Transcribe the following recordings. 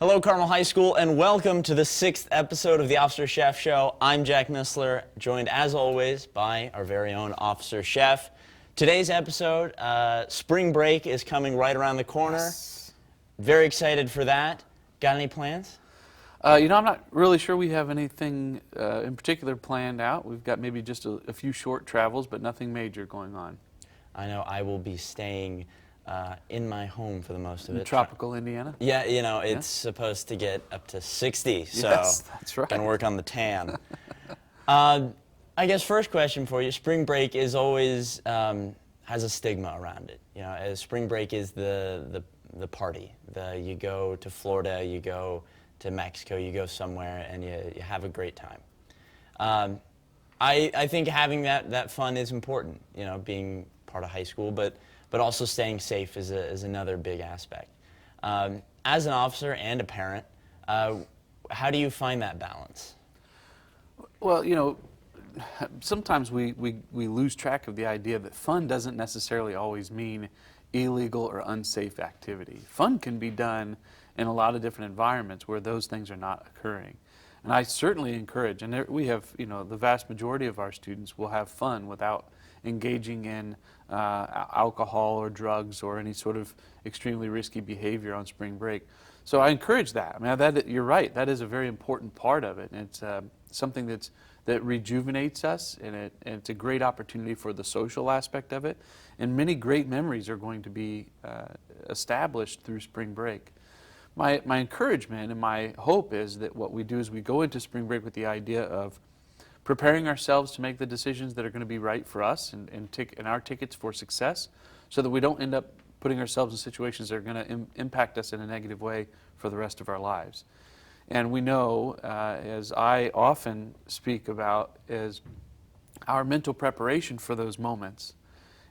Hello, Carmel High School, and welcome to the 6th episode of the Officer Schoeff Show. I'm Jack Missler, joined as always by our very own Officer Schoeff. Today's episode, spring break is coming right around the corner. Yes. Very excited for that. Got any plans? I'm not really sure we have anything in particular planned out. We've got maybe just a few short travels, but nothing major going on. I know I will be staying in my home for the most of it. Tropical Indiana? Yeah, it's supposed to get up to 60, so yes, that's right. Gonna work on the tan. I guess first question for you, spring break is always has a stigma around it. As spring break is the party. You go to Florida, you go to Mexico, you go somewhere and you have a great time. I think having that fun is important, being part of high school, but also staying safe is another big aspect. As an officer and a parent, how do you find that balance? Well, sometimes we lose track of the idea that fun doesn't necessarily always mean illegal or unsafe activity. Fun can be done in a lot of different environments where those things are not occurring. And I certainly encourage, and we have, the vast majority of our students will have fun without engaging in alcohol or drugs or any sort of extremely risky behavior on spring break. So I encourage that. I mean, you're right. That is a very important part of it. And it's something that rejuvenates us, and it's a great opportunity for the social aspect of it. And many great memories are going to be established through spring break. My encouragement and my hope is that what we do is we go into spring break with the idea of preparing ourselves to make the decisions that are going to be right for us and our tickets for success, so that we don't end up putting ourselves in situations that are going to impact us in a negative way for the rest of our lives. And we know, as I often speak about, is our mental preparation for those moments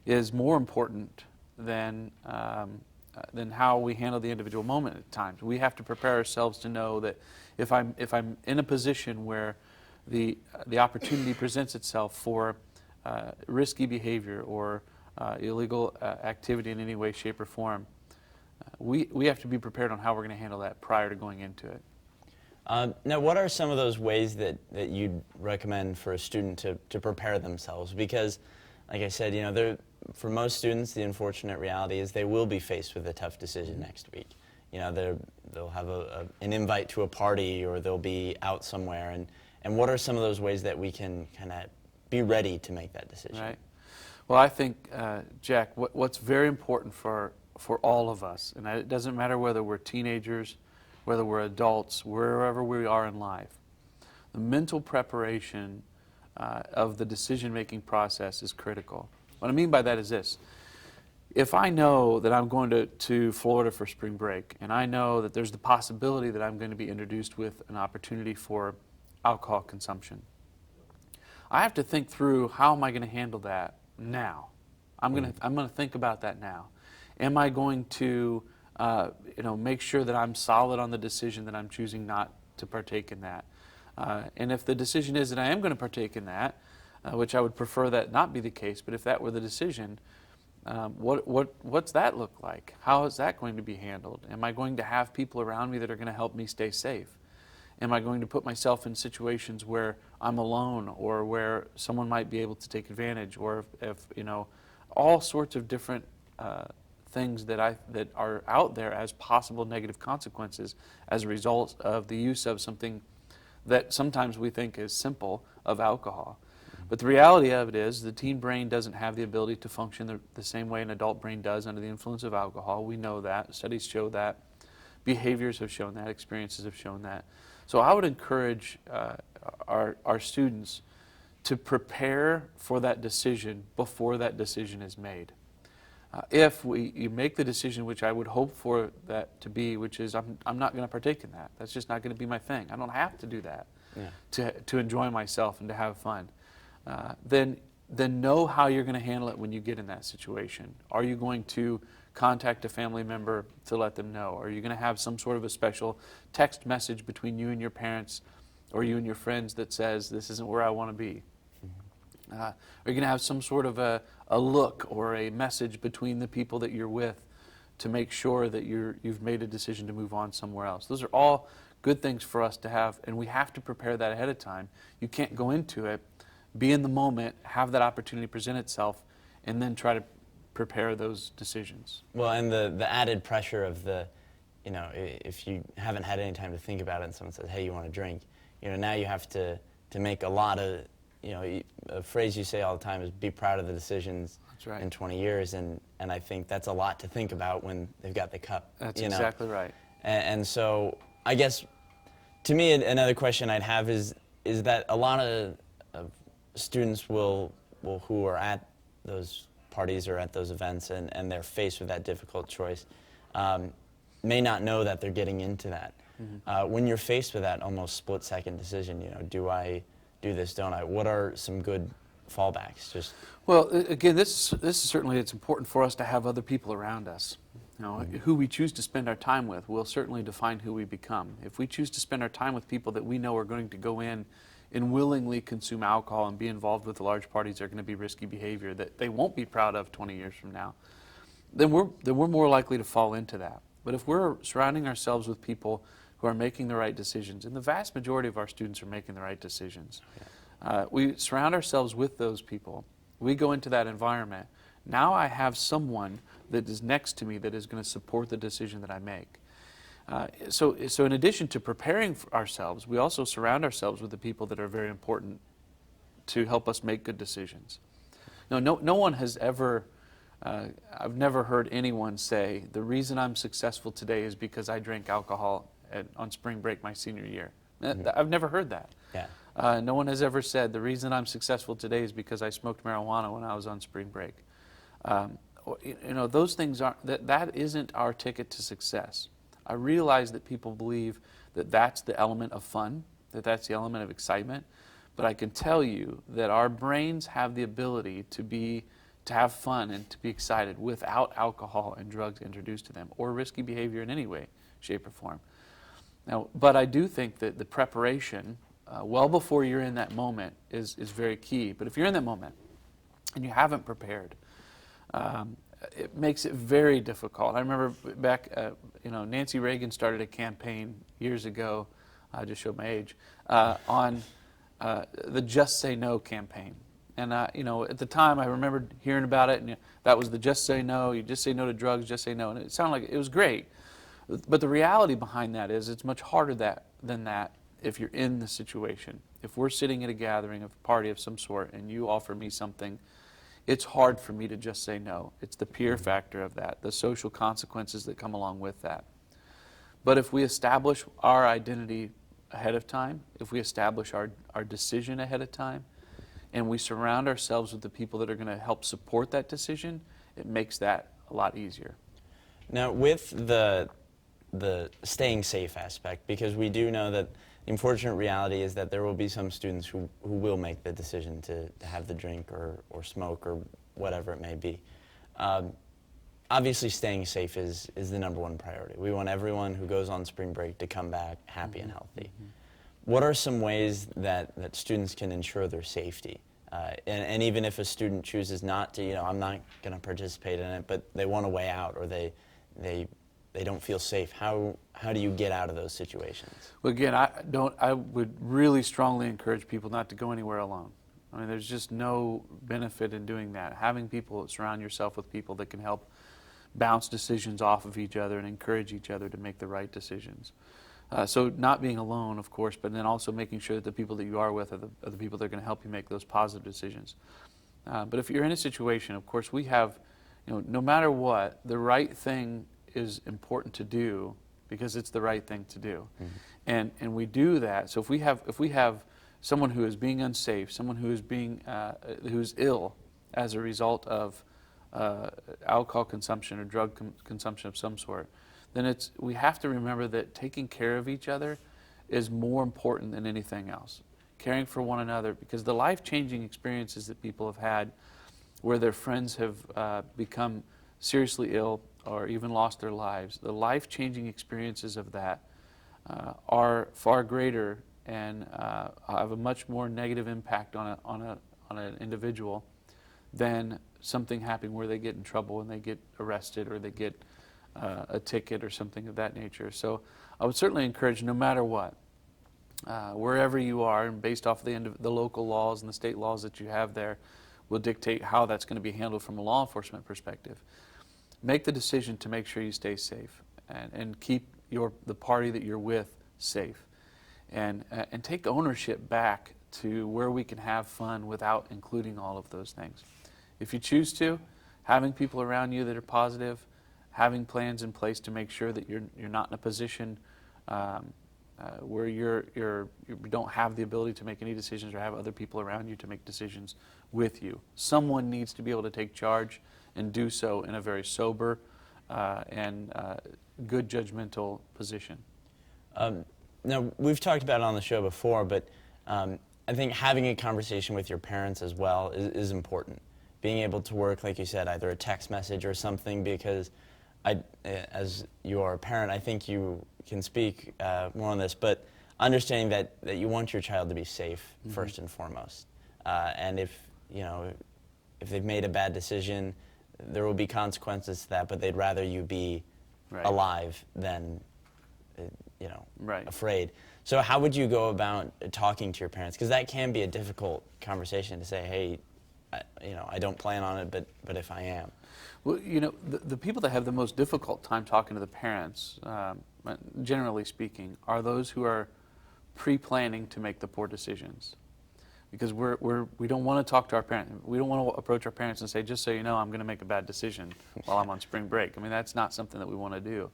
is more important than how we handle the individual moment at times. We have to prepare ourselves to know that if I'm in a position where the opportunity presents itself for risky behavior or illegal activity in any way, shape, or form, we have to be prepared on how we're going to handle that prior to going into it. Now, what are some of those ways that you'd recommend for a student to prepare themselves? Because, like I said, for most students, the unfortunate reality is they will be faced with a tough decision next week. They'll have an invite to a party, or they'll be out somewhere. And what are some of those ways that we can kind of be ready to make that decision? Right. Well, I think, Jack, what's very important for all of us, and it doesn't matter whether we're teenagers, whether we're adults, wherever we are in life, the mental preparation of the decision-making process is critical. What I mean by that is this. If I know that I'm going to Florida for spring break, and I know that there's the possibility that I'm going to be introduced with an opportunity for alcohol consumption, I have to think through, how am I going to handle that now? I'm going to think about that now. Am I going to make sure that I'm solid on the decision that I'm choosing not to partake in that? And if the decision is that I am going to partake in that, which I would prefer that not be the case, but if that were the decision, what's that look like? How is that going to be handled? Am I going to have people around me that are going to help me stay safe? Am I going to put myself in situations where I'm alone, or where someone might be able to take advantage, or if all sorts of different things that are out there as possible negative consequences as a result of the use of something that sometimes we think is simple, of alcohol. But the reality of it is the teen brain doesn't have the ability to function the same way an adult brain does under the influence of alcohol. We know that. Studies show that. Behaviors have shown that. Experiences have shown that. So I would encourage our students to prepare for that decision before that decision is made. If you make the decision, which I would hope for that to be, which is I'm not going to partake in that. That's just not going to be my thing. I don't have to do that to enjoy myself and to have fun. Then know how you're going to handle it when you get in that situation. Are you going to contact a family member to let them know? Are you going to have some sort of a special text message between you and your parents, or you and your friends, that says, this isn't where I want to be? Are you going to have some sort of a look or a message between the people that you're with to make sure that you've made a decision to move on somewhere else. Those are all good things for us to have, and we have to prepare that ahead of time. You can't go into it, be in the moment, have that opportunity present itself, and then try to prepare those decisions. Well, and the added pressure of if you haven't had any time to think about it and someone says, hey, you want a drink, now you have to make a lot of, a phrase you say all the time is be proud of the decisions. That's right. In 20 years, and I think that's a lot to think about when they've got the cup. That's exactly right. And so I guess, to me, another question I'd have is that a lot of students who are at those parties or at those events and they're faced with that difficult choice may not know that they're getting into that. Mm-hmm. When you're faced with that almost split-second decision, do I do this, don't I? What are some good fallbacks? Well, again, this is certainly, it's important for us to have other people around us. Mm-hmm. Who we choose to spend our time with will certainly define who we become. If we choose to spend our time with people that we know are going to go in and willingly consume alcohol and be involved with large parties that are going to be risky behavior that they won't be proud of 20 years from now, then we're more likely to fall into that. But if we're surrounding ourselves with people who are making the right decisions, and the vast majority of our students are making the right decisions, we surround ourselves with those people, we go into that environment, now I have someone that is next to me that is going to support the decision that I make. So in addition to preparing for ourselves, we also surround ourselves with the people that are very important to help us make good decisions. No one has ever, I've never heard anyone say, the reason I'm successful today is because I drank alcohol on spring break my senior year. Mm-hmm. I've never heard that. Yeah. No one has ever said, the reason I'm successful today is because I smoked marijuana when I was on spring break. Those things aren't, that isn't our ticket to success. I realize that people believe that that's the element of fun, that that's the element of excitement, but I can tell you that our brains have the ability to have fun and to be excited without alcohol and drugs introduced to them, or risky behavior in any way, shape, or form. Now, but I do think that the preparation, well before you're in that moment, is very key. But if you're in that moment and you haven't prepared, it makes it very difficult. I remember back, Nancy Reagan started a campaign years ago, I just showed my age, on the Just Say No campaign. And, at the time I remember hearing about it, and that was the Just Say No, you just say no to drugs, just say no. And it sounded like it was great. But the reality behind that is it's much harder than that if you're in the situation. If we're sitting at a gathering, a party of some sort, and you offer me something, it's hard for me to just say no. It's the peer factor of that, the social consequences that come along with that. But if we establish our identity ahead of time, if we establish our decision ahead of time, and we surround ourselves with the people that are going to help support that decision, it makes that a lot easier. Now, with the staying safe aspect, because we do know that the unfortunate reality is that there will be some students who will make the decision to have the drink or smoke or whatever it may be. Obviously, staying safe is the number one priority. We want everyone who goes on spring break to come back happy and healthy. Mm-hmm. What are some ways that students can ensure their safety? And even if a student chooses not to, I'm not going to participate in it, but they want a way out, or they don't feel safe. How do you get out of those situations? Well, again, I would really strongly encourage people not to go anywhere alone. I mean, there's just no benefit in doing that. Having people, surround yourself with people that can help bounce decisions off of each other and encourage each other to make the right decisions. So not being alone, of course, but then also making sure that the people that you are with are the people that are going to help you make those positive decisions. But if you're in a situation, of course, we have, no matter what, the right thing is important to do because it's the right thing to do. Mm-hmm. And we do that. So if we have someone who is being unsafe, someone who is who's ill as a result of alcohol consumption or drug consumption of some sort, then we have to remember that taking care of each other is more important than anything else. Caring for one another, because the life-changing experiences that people have had where their friends have become seriously ill or even lost their lives, the life-changing experiences of that are far greater and have a much more negative impact on an individual than something happening where they get in trouble and they get arrested or they get a ticket or something of that nature. So I would certainly encourage, no matter what, wherever you are, and based off the local laws and the state laws that you have there, will dictate how that's going to be handled from a law enforcement perspective. Make the decision to make sure you stay safe and keep the party that you're with safe, and take ownership back to where we can have fun without including all of those things. If you choose to, having people around you that are positive, having plans in place to make sure that you're not in a position where you don't have the ability to make any decisions or have other people around you to make decisions with you. Someone needs to be able to take charge and do so in a very sober and good judgmental position. Now, we've talked about it on the show before, but I think having a conversation with your parents as well is important. Being able to work, like you said, either a text message or something, because as your parent, I think you can speak more on this, but understanding that you want your child to be safe first and foremost. And if they've made a bad decision, there will be consequences to that, but they'd rather you be alive than afraid. So how would you go about talking to your parents? Because that can be a difficult conversation to say, hey, I don't plan on it, but if I am. Well, the people that have the most difficult time talking to the parents, generally speaking, are those who are pre-planning to make the poor decisions. Because we don't want to talk to our parents. We don't want to approach our parents and say, just so you know, I'm going to make a bad decision while I'm on spring break. I mean, that's not something that we want to do.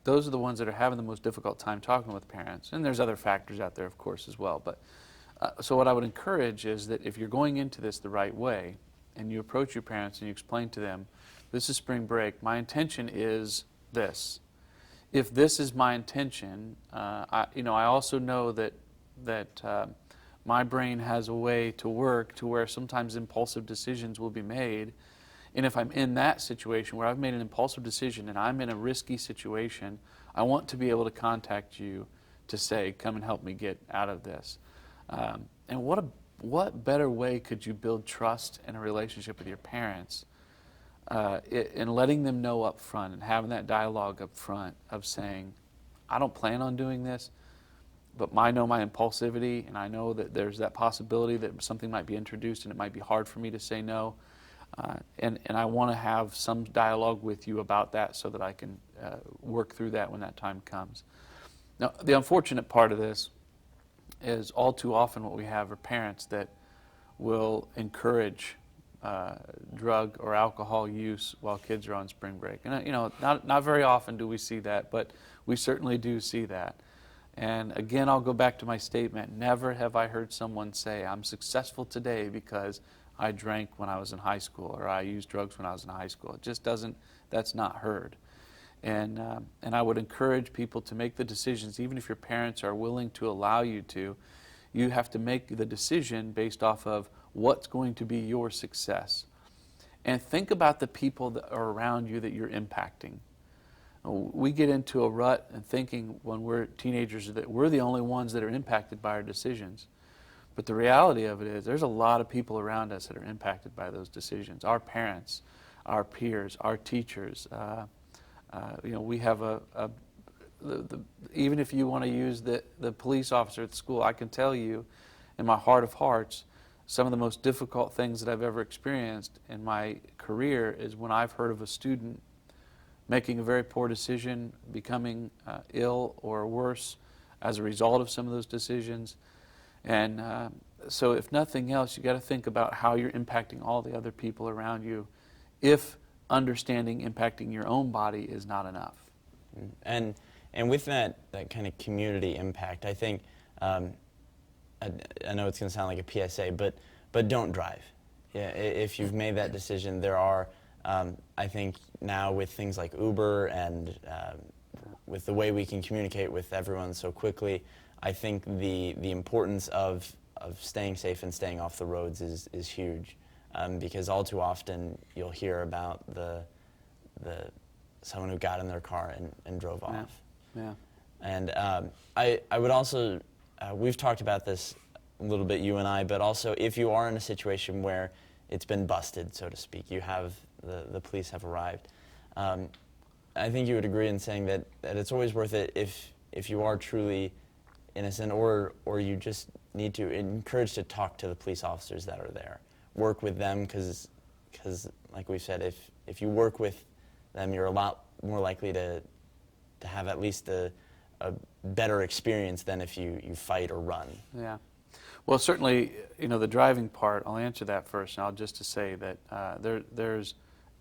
Those are the ones that are having the most difficult time talking with parents. And there's other factors out there, of course, as well. But so what I would encourage is that if you're going into this the right way, and you approach your parents and you explain to them, this is spring break, my intention is this. If this is my intention, I also know that my brain has a way to work to where sometimes impulsive decisions will be made. And if I'm in that situation where I've made an impulsive decision and I'm in a risky situation, I want to be able to contact you to say, come and help me get out of this. And what better way could you build trust and a relationship with your parents in letting them know up front and having that dialogue up front of saying, I don't plan on doing this, but I know my impulsivity, and I know that there's that possibility that something might be introduced and it might be hard for me to say no. And I want to have some dialogue with you about that so that I can work through that when that time comes. Now, the unfortunate part of this is all too often what we have are parents that will encourage drug or alcohol use while kids are on spring break. And not very often do we see that, but we certainly do see that. And again, I'll go back to my statement. Never have I heard someone say, I'm successful today because I drank when I was in high school, or I used drugs when I was in high school. It just doesn't, that's not heard. And I would encourage people to make the decisions, even if your parents are willing to allow you to. You have to make the decision based off of what's going to be your success. And think about the people that are around you that you're impacting. We get into a rut and thinking when we're teenagers that we're the only ones that are impacted by our decisions. But the reality of it is there's a lot of people around us that are impacted by those decisions. Our parents, our peers, our teachers. We have even if you want to use the police officer at the school, I can tell you in my heart of hearts, some of the most difficult things that I've ever experienced in my career is when I've heard of a student making a very poor decision, becoming ill or worse as a result of some of those decisions. And so if nothing else, you got to think about how you're impacting all the other people around you if understanding impacting your own body is not enough. And with that kind of community impact, I think, I know it's going to sound like a PSA, but don't drive. Yeah, if you've made that decision, there are, I think now with things like Uber and with the way we can communicate with everyone so quickly, I think the importance of staying safe and staying off the roads is huge. Because all too often you'll hear about the someone who got in their car and drove off. Yeah. And I would also, we've talked about this a little bit, you and I, but also if you are in a situation where it's been busted, so to speak, you have the police have arrived. I think you would agree in saying that it's always worth it if you are truly innocent, or you just need to encourage to talk to the police officers that are there. Work with them, because like we said, if you work with them, you're a lot more likely to have at least a better experience than if you fight or run. Yeah. Well, certainly, the driving part, I'll answer that first, and I'll just to say that there's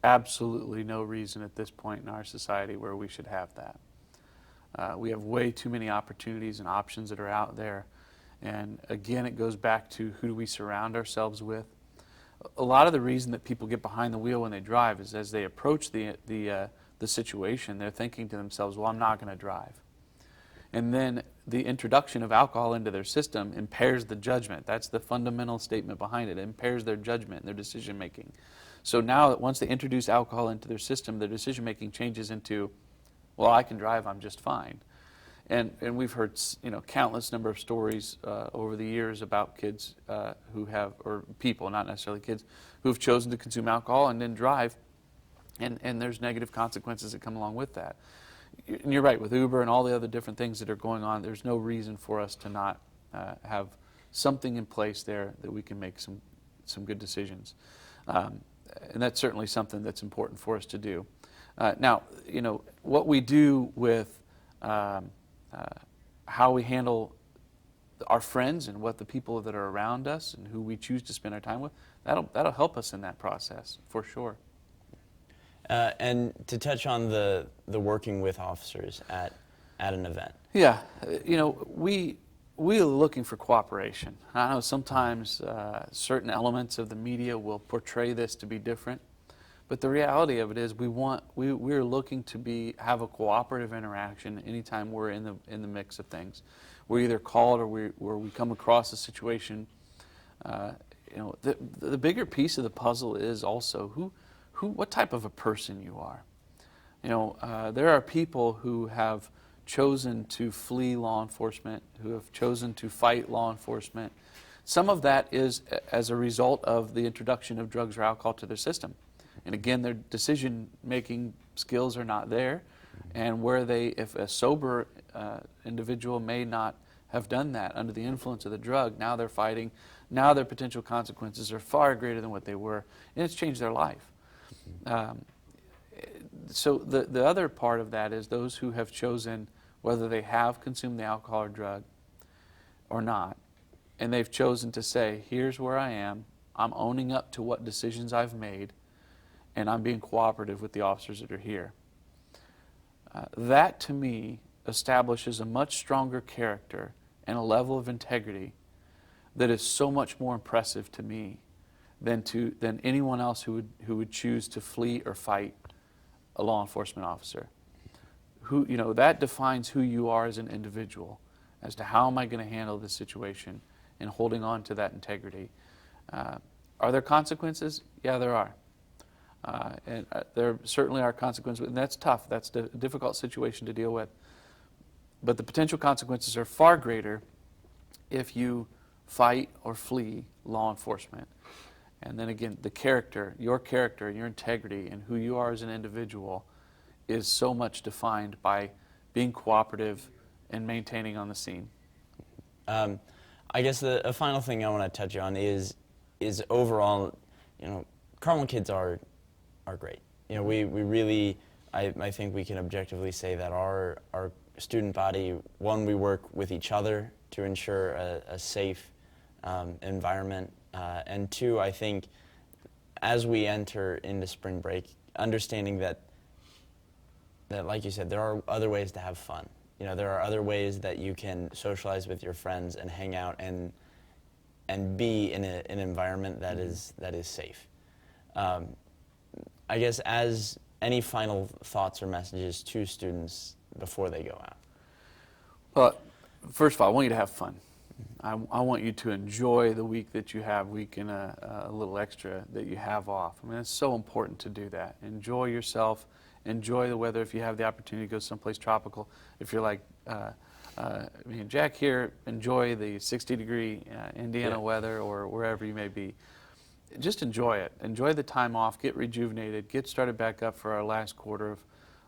absolutely no reason at this point in our society where we should have that. We have way too many opportunities and options that are out there. And again, it goes back to who do we surround ourselves with. A lot of the reason that people get behind the wheel when they drive is as they approach the situation, they're thinking to themselves, well, I'm not going to drive. And then the introduction of alcohol into their system impairs the judgment. That's the fundamental statement behind it. It impairs their judgment and their decision making. So now that once they introduce alcohol into their system, their decision making changes into, well, I can drive, I'm just fine. And we've heard countless number of stories over the years about kids who have, or people, not necessarily kids, who have chosen to consume alcohol and then drive, and there's negative consequences that come along with that. And you're right, with Uber and all the other different things that are going on, there's no reason for us to not have something in place there that we can make some good decisions. And that's certainly something that's important for us to do. Now, what we do with how we handle our friends and what the people that are around us and who we choose to spend our time with, that'll help us in that process, for sure. And to touch on the working with officers at an event. Yeah, we are looking for cooperation. I know sometimes certain elements of the media will portray this to be different, but the reality of it is we're looking to have a cooperative interaction anytime we're in the mix of things. We're either called or we come across a situation. The bigger piece of the puzzle is also what type of a person you are. There are people who have chosen to flee law enforcement, who have chosen to fight law enforcement. Some of that is as a result of the introduction of drugs or alcohol to their system. And again, their decision-making skills are not there. And if a sober individual may not have done that under the influence of the drug, now they're fighting, now their potential consequences are far greater than what they were, and it's changed their life. So the other part of that is those who have chosen, whether they have consumed the alcohol or drug or not, and they've chosen to say, here's where I am, I'm owning up to what decisions I've made, and I'm being cooperative with the officers that are here. That, to me, establishes a much stronger character and a level of integrity that is so much more impressive to me than anyone else who would choose to flee or fight a law enforcement officer. That defines who you are as an individual, as to how am I going to handle this situation and holding on to that integrity. Are there consequences? Yeah, there are. And there certainly are consequences, and that's tough. That's a difficult situation to deal with. But the potential consequences are far greater if you fight or flee law enforcement. And then again, your integrity, and who you are as an individual is so much defined by being cooperative and maintaining on the scene. I guess a final thing I want to touch on is overall, Carmel kids are great. We really, I think we can objectively say that our student body, one, we work with each other to ensure a safe environment, and two, I think as we enter into spring break, understanding that like you said, there are other ways to have fun. There are other ways that you can socialize with your friends and hang out and be in an environment that is safe. I guess, as any final thoughts or messages to students before they go out? Well, first of all, I want you to have fun. I want you to enjoy the week that you have, week and a little extra that you have off. I mean, it's so important to do that. Enjoy yourself. Enjoy the weather if you have the opportunity to go someplace tropical. If you're like me and Jack here, enjoy the 60-degree Indiana weather or wherever you may be. Just enjoy it. Enjoy the time off. Get rejuvenated. Get started back up for our last quarter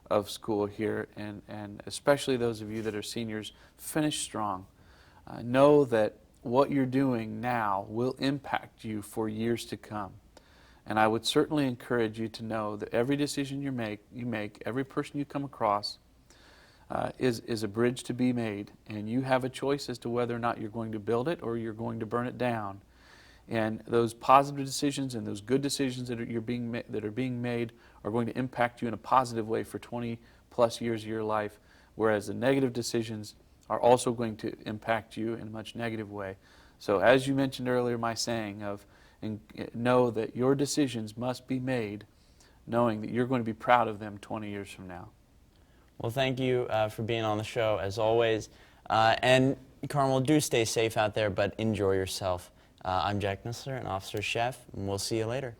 of school here, and especially those of you that are seniors, finish strong. Know that what you're doing now will impact you for years to come. And I would certainly encourage you to know that every decision you make, every person you come across, is a bridge to be made, and you have a choice as to whether or not you're going to build it or you're going to burn it down. And those positive decisions and those good decisions that are being made are going to impact you in a positive way for 20 plus years of your life, whereas the negative decisions are also going to impact you in a much negative way. So as you mentioned earlier, my saying of know that your decisions must be made knowing that you're going to be proud of them 20 years from now. Well, thank you for being on the show, as always. And Carmel, do stay safe out there, but enjoy yourself. I'm Jack Nissler and Officer Schoeff, and we'll see you later.